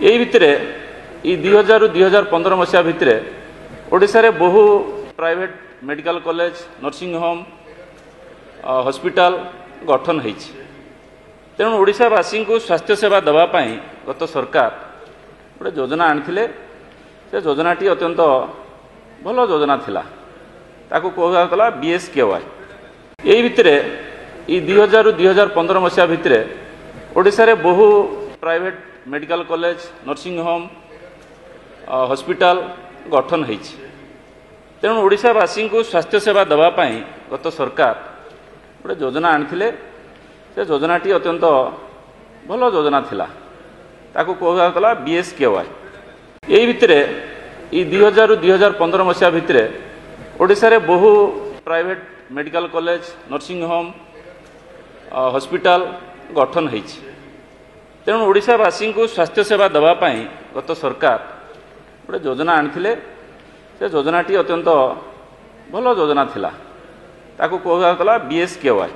यही भितर ये 2000 रु 2015 मसीहा भितर ओडिशा रे बहु private medical college nursing home hospital गठन होईछि। तेणु ओडिशावासी को स्वास्थ्य सेवा देवाई गत सरकार गोटे योजना आनिथिले। से योजनाटी अत्यंत भल योजना थिला। ताकू कहला BSKY। यही भितर ये 2000 रु 2015 मसीहा भितर ओडिशा रे बहु private medical college nursing home hospital गठन होईछि। तेणु ओडिशावासी को स्वास्थ्य सेवा देवाई गत सरकार गोटे योजना आनिथिले। से योजनाटी अत्यंत भल योजना थिला। ताकू कहला BSKY। यही भितर ये 2000 रु 2015 मसीहा भितर ओडिशा रे बहु private medical college nursing home hospital गठन होईछि। तेणु ओडिशावासी को स्वास्थ्य सेवा देवाई गत सरकार गोटे योजना आनिथिले। से योजनाटी अत्यंत भल योजना थिला। ताकू कहला BSKY।